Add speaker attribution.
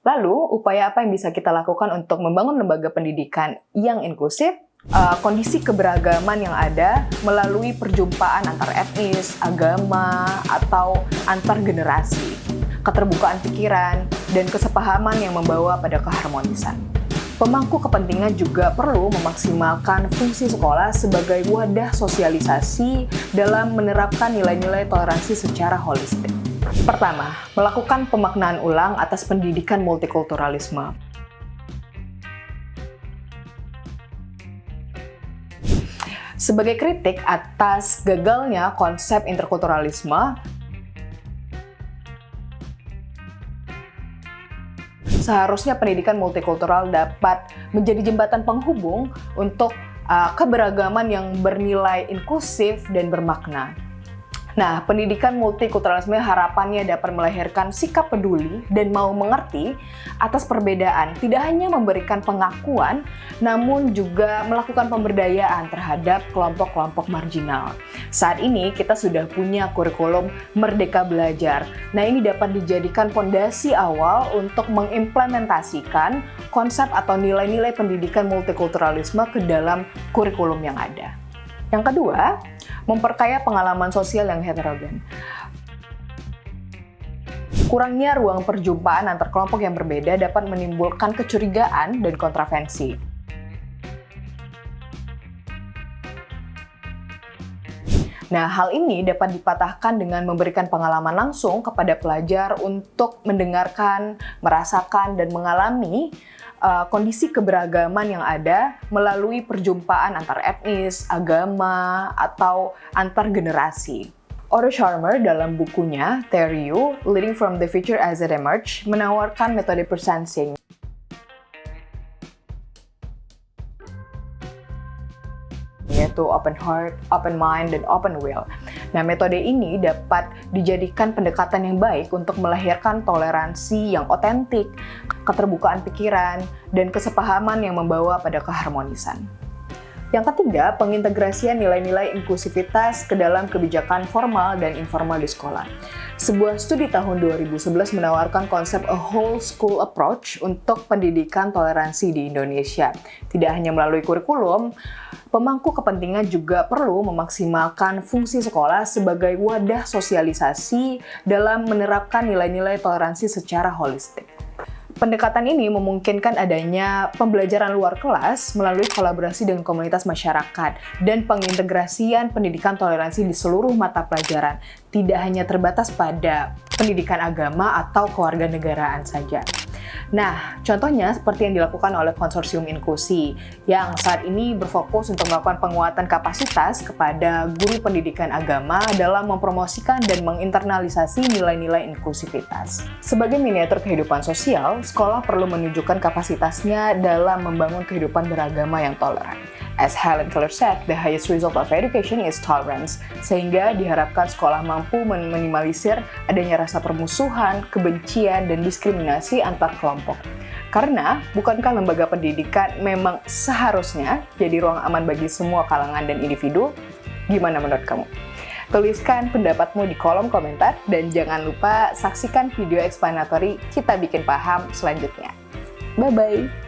Speaker 1: Lalu, upaya apa yang bisa kita lakukan untuk membangun lembaga pendidikan yang inklusif? Kondisi keberagaman yang ada melalui perjumpaan antar etnis, agama, atau antar generasi, keterbukaan pikiran, dan kesepahaman yang membawa pada keharmonisan. Pemangku kepentingan juga perlu memaksimalkan fungsi sekolah sebagai wadah sosialisasi dalam menerapkan nilai-nilai toleransi secara holistik. Pertama, melakukan pemaknaan ulang atas pendidikan multikulturalisme. Sebagai kritik atas gagalnya konsep interkulturalisme, seharusnya pendidikan multikultural dapat menjadi jembatan penghubung untuk keberagaman yang bernilai inklusif dan bermakna. Nah, pendidikan multikulturalisme harapannya dapat melahirkan sikap peduli dan mau mengerti atas perbedaan, tidak hanya memberikan pengakuan, namun juga melakukan pemberdayaan terhadap kelompok-kelompok marginal. Saat ini kita sudah punya kurikulum Merdeka Belajar. Nah, ini dapat dijadikan fondasi awal untuk mengimplementasikan konsep atau nilai-nilai pendidikan multikulturalisme ke dalam kurikulum yang ada. Yang kedua, memperkaya pengalaman sosial yang heterogen. Kurangnya ruang perjumpaan antar kelompok yang berbeda dapat menimbulkan kecurigaan dan kontravensi. Nah, hal ini dapat dipatahkan dengan memberikan pengalaman langsung kepada pelajar untuk mendengarkan, merasakan, dan mengalami kondisi keberagaman yang ada melalui perjumpaan antar etnis, agama, atau antar generasi. Otto Scharmer dalam bukunya Theory U, Leading from the Future as It Emerged, menawarkan metode presensing, yaitu open heart, open mind, dan open will. Nah, metode ini dapat dijadikan pendekatan yang baik untuk melahirkan toleransi yang otentik, keterbukaan pikiran, dan kesepahaman yang membawa pada keharmonisan. Yang ketiga, pengintegrasian nilai-nilai inklusivitas ke dalam kebijakan formal dan informal di sekolah. Sebuah studi tahun 2011 menawarkan konsep a whole school approach untuk pendidikan toleransi di Indonesia. Tidak hanya melalui kurikulum, pemangku kepentingan juga perlu memaksimalkan fungsi sekolah sebagai wadah sosialisasi dalam menerapkan nilai-nilai toleransi secara holistik. Pendekatan ini memungkinkan adanya pembelajaran luar kelas melalui kolaborasi dengan komunitas masyarakat dan pengintegrasian pendidikan toleransi di seluruh mata pelajaran, tidak hanya terbatas pada pendidikan agama atau kewarganegaraan saja. Nah, contohnya seperti yang dilakukan oleh Konsorsium Inklusi, yang saat ini berfokus untuk melakukan penguatan kapasitas kepada guru pendidikan agama dalam mempromosikan dan menginternalisasi nilai-nilai inklusivitas. Sebagai miniatur kehidupan sosial, sekolah perlu menunjukkan kapasitasnya dalam membangun kehidupan beragama yang toleran. As Helen Keller said, the highest result of education is tolerance, sehingga diharapkan sekolah mampu meminimalisir adanya rasa permusuhan, kebencian, dan diskriminasi antar kelompok. Karena, bukankah lembaga pendidikan memang seharusnya jadi ruang aman bagi semua kalangan dan individu? Gimana menurut kamu? Tuliskan pendapatmu di kolom komentar, dan jangan lupa saksikan video explanatory Kita Bikin Paham selanjutnya. Bye-bye!